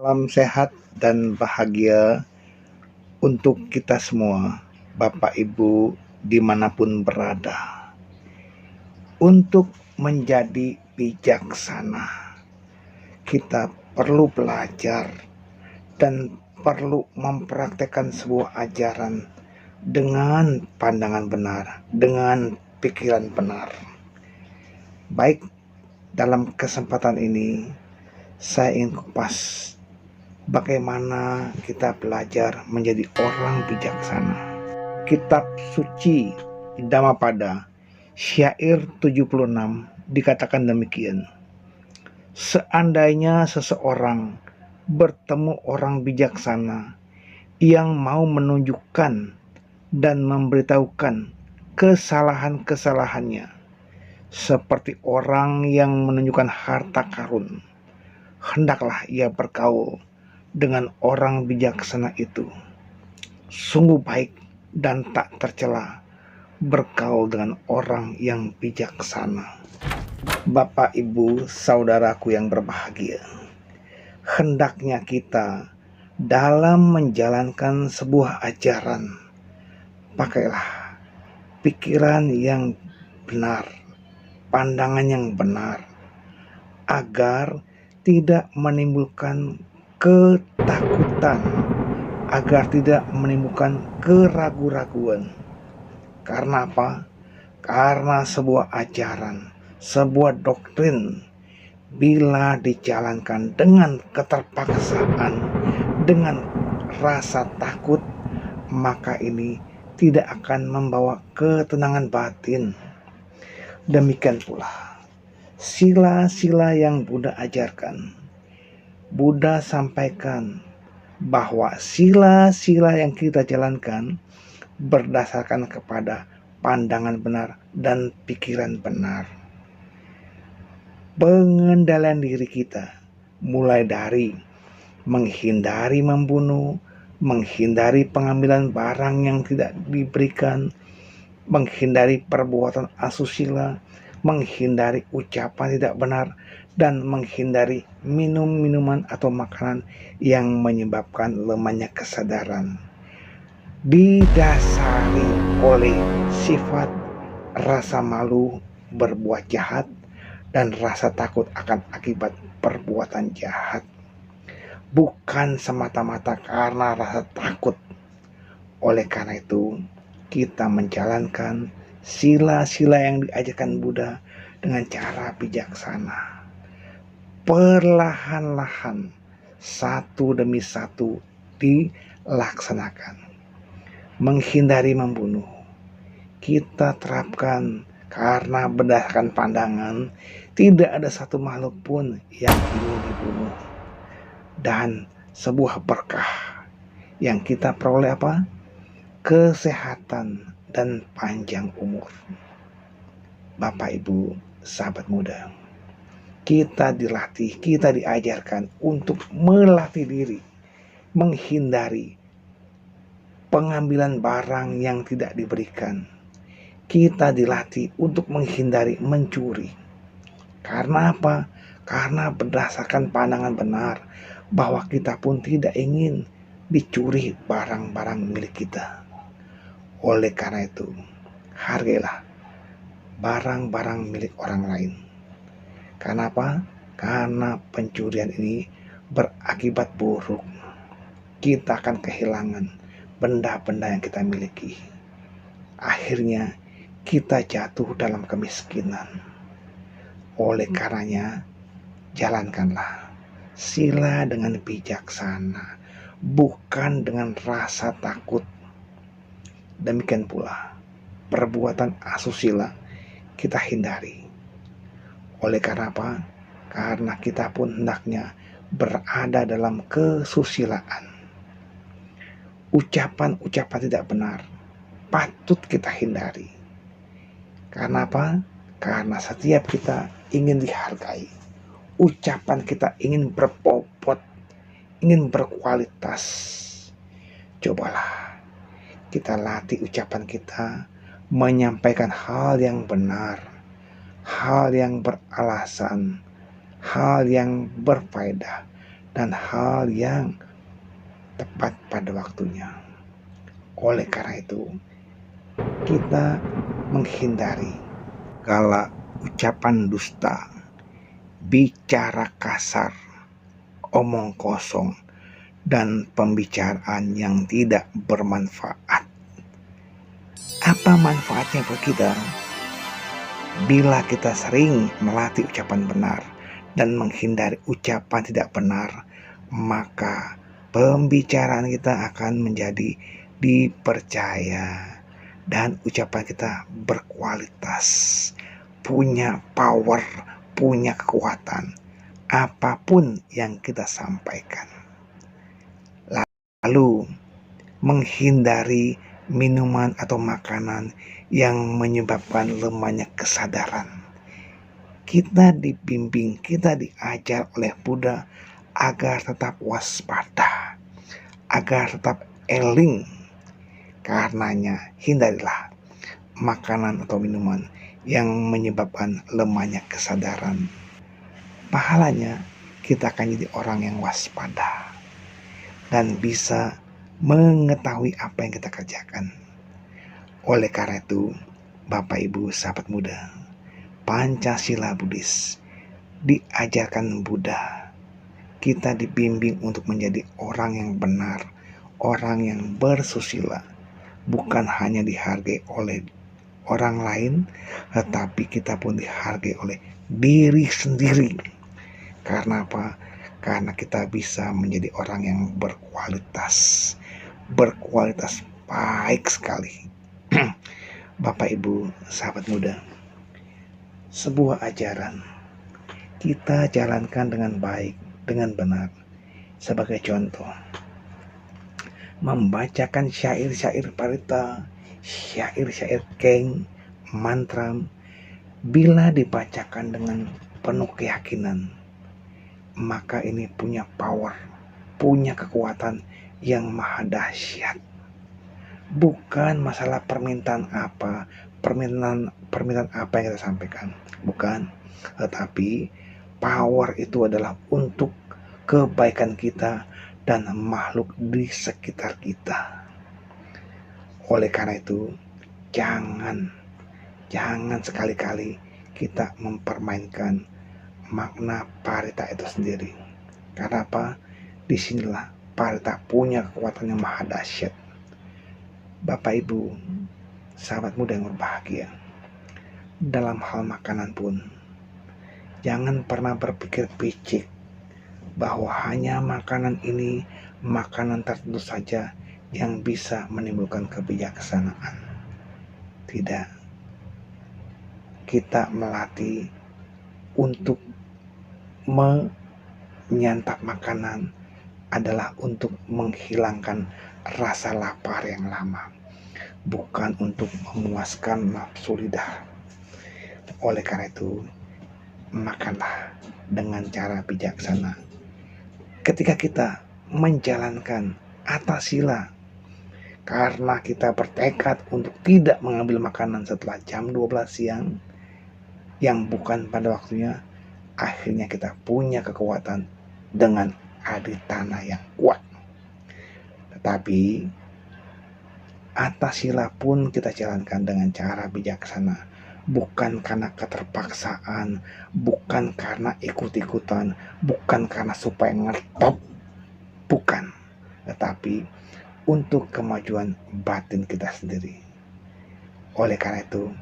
Salam sehat dan bahagia untuk kita semua, Bapak Ibu dimanapun berada. Untuk menjadi bijaksana, kita perlu belajar dan perlu mempraktekkan sebuah ajaran dengan pandangan benar, dengan pikiran benar. Baik, dalam kesempatan ini saya ingin kupas bagaimana kita belajar menjadi orang bijaksana. Kitab suci Dhammapada syair 76 dikatakan demikian. Seandainya seseorang bertemu orang bijaksana yang mau menunjukkan dan memberitahukan kesalahan-kesalahannya, seperti orang yang menunjukkan harta karun, hendaklah ia bergaul dengan orang bijaksana itu. Sungguh baik dan tak tercela bergaul dengan orang yang bijaksana. Bapak, Ibu, saudaraku yang berbahagia, hendaknya kita dalam menjalankan sebuah ajaran, pakailah pikiran yang benar, pandangan yang benar, agar tidak menimbulkan ketakutan, agar tidak menimbulkan keraguan-raguan. Karena apa? Karena sebuah ajaran, sebuah doktrin, bila dijalankan dengan keterpaksaan, dengan rasa takut, maka ini tidak akan membawa ketenangan batin. Demikian pula sila-sila yang Buddha ajarkan. Buddha sampaikan bahwa sila-sila yang kita jalankan berdasarkan kepada pandangan benar dan pikiran benar. Pengendalian diri kita mulai dari menghindari membunuh, menghindari pengambilan barang yang tidak diberikan, menghindari perbuatan asusila, menghindari ucapan tidak benar, dan menghindari minum-minuman atau makanan yang menyebabkan lemahnya kesadaran. Didasari oleh sifat rasa malu berbuat jahat dan rasa takut akan akibat perbuatan jahat. Bukan semata-mata karena rasa takut. Oleh karena itu, kita menjalankan sila-sila yang diajarkan Buddha dengan cara bijaksana. Perlahan-lahan, satu demi satu dilaksanakan. Menghindari membunuh, kita terapkan karena berdasarkan pandangan tidak ada satu makhluk pun yang ingin dibunuh. Dan sebuah berkah yang kita peroleh apa? Kesehatan dan panjang umur. Bapak, Ibu, sahabat muda, kita dilatih, kita diajarkan untuk melatih diri, menghindari pengambilan barang yang tidak diberikan. Kita dilatih untuk menghindari mencuri. Karena apa? Karena berdasarkan pandangan benar bahwa kita pun tidak ingin dicuri barang-barang milik kita. Oleh karena itu, hargailah barang-barang milik orang lain. Kenapa? Karena pencurian ini berakibat buruk. Kita akan kehilangan benda-benda yang kita miliki. Akhirnya kita jatuh dalam kemiskinan. Oleh karenanya, jalankanlah sila dengan bijaksana, bukan dengan rasa takut. Demikian pula perbuatan asusila kita hindari. Oleh karena apa? Karena kita pun hendaknya berada dalam kesusilaan. Ucapan-ucapan tidak benar patut kita hindari. Karena apa? Karena setiap kita ingin dihargai. Ucapan kita ingin berbobot, ingin berkualitas. Cobalah kita latih ucapan kita menyampaikan hal yang benar, hal yang beralasan, hal yang berfaedah, dan hal yang tepat pada waktunya. Oleh karena itu, kita menghindari segala ucapan dusta, bicara kasar, omong kosong, dan pembicaraan yang tidak bermanfaat. Apa manfaatnya buat kita? Bila kita sering melatih ucapan benar dan menghindari ucapan tidak benar, maka pembicaraan kita akan menjadi dipercaya dan ucapan kita berkualitas, punya power, punya kekuatan apapun yang kita sampaikan. Lalu menghindari minuman atau makanan yang menyebabkan lemahnya kesadaran. Kita dibimbing, kita diajar oleh Buddha agar tetap waspada, agar tetap eling. Karenanya hindarilah makanan atau minuman yang menyebabkan lemahnya kesadaran. Pahalanya kita akan jadi orang yang waspada dan bisa mengetahui apa yang kita kerjakan. Oleh karena itu, Bapak Ibu sahabat muda, Pancasila Buddhis diajarkan Buddha. Kita dibimbing untuk menjadi orang yang benar, orang yang bersusila, bukan hanya dihargai oleh orang lain, tetapi kita pun dihargai oleh diri sendiri. Karena apa? Karena kita bisa menjadi orang yang berkualitas baik sekali. Bapak Ibu sahabat muda, sebuah ajaran kita jalankan dengan baik, dengan benar. Sebagai contoh, membacakan syair-syair parita, syair-syair keng, mantra, bila dibacakan dengan penuh keyakinan, maka ini punya power, punya kekuatan yang maha dahsyat. Bukan masalah permintaan apa yang kita sampaikan, bukan, tetapi power itu adalah untuk kebaikan kita dan makhluk di sekitar kita. Oleh karena itu, jangan sekali-kali kita mempermainkan makna parita itu sendiri. Karena apa? Disinilah parita punya kekuatan yang maha dahsyat. Bapak Ibu sahabat muda yang berbahagia, dalam hal makanan pun jangan pernah berpikir picik bahwa hanya makanan ini, makanan tertentu saja yang bisa menimbulkan kebijaksanaan. Tidak. Kita melatih untuk menyantap makanan adalah untuk menghilangkan rasa lapar yang lama, bukan untuk memuaskan nafsu lidah. Oleh karena itu, makanlah dengan cara bijaksana. Ketika kita menjalankan atasila, karena kita bertekad untuk tidak mengambil makanan setelah jam 12 siang yang bukan pada waktunya, akhirnya kita punya kekuatan dengan aditana yang kuat. Tetapi atasila pun kita jalankan dengan cara bijaksana, bukan karena keterpaksaan, bukan karena ikut-ikutan, bukan karena supaya ngetop, bukan, tetapi untuk kemajuan batin kita sendiri. Oleh karena itu,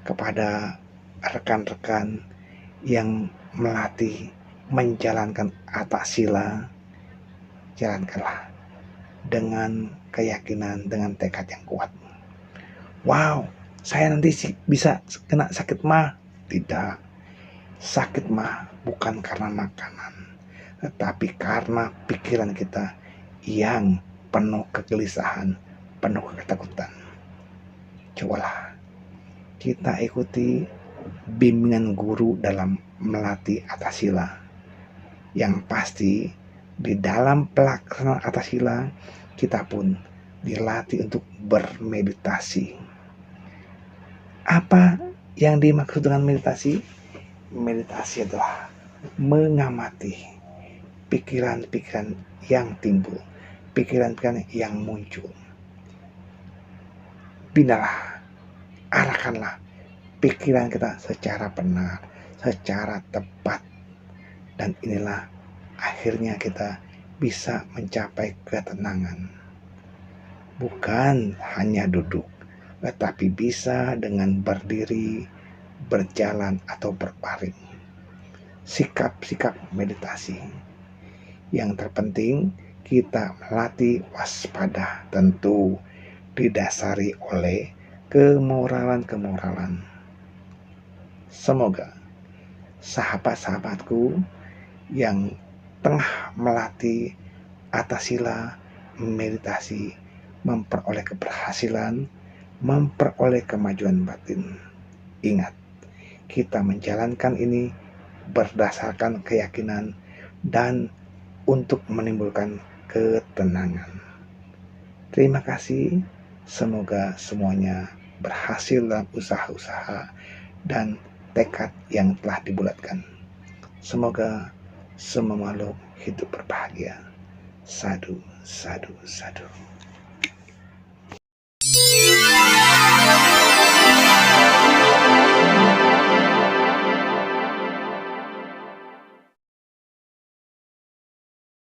kepada rekan-rekan yang melatih menjalankan atasila, jalankanlah dengan keyakinan, dengan tekad yang kuat. Wow, saya nanti bisa kena sakit mah. Tidak. Sakit mah bukan karena makanan, tetapi karena pikiran kita yang penuh kegelisahan, penuh ketakutan. Cobalah kita ikuti bimbingan guru dalam melatih atasila. Yang pasti di dalam pelaksanaan atasila kita pun dilatih untuk bermeditasi. Apa yang dimaksud dengan meditasi? Meditasi adalah mengamati pikiran-pikiran yang timbul, pikiran-pikiran yang muncul. Binalah, arahkanlah pikiran kita secara benar, secara tepat. Dan inilah akhirnya kita bisa mencapai ketenangan. Bukan hanya duduk, tetapi bisa dengan berdiri, berjalan, atau berbaring. Sikap-sikap meditasi. Yang terpenting kita melatih waspada, tentu didasari oleh kemoralan-kemoralan. Semoga sahabat-sahabatku yang tengah melatih atasila meditasi memperoleh keberhasilan, memperoleh kemajuan batin. Ingat, kita menjalankan ini berdasarkan keyakinan dan untuk menimbulkan ketenangan. Terima kasih, semoga semuanya berhasil dalam usaha-usaha dan tekad yang telah dibulatkan. Semoga semua makhluk hidup berbahagia. Sadu, sadu, sadu.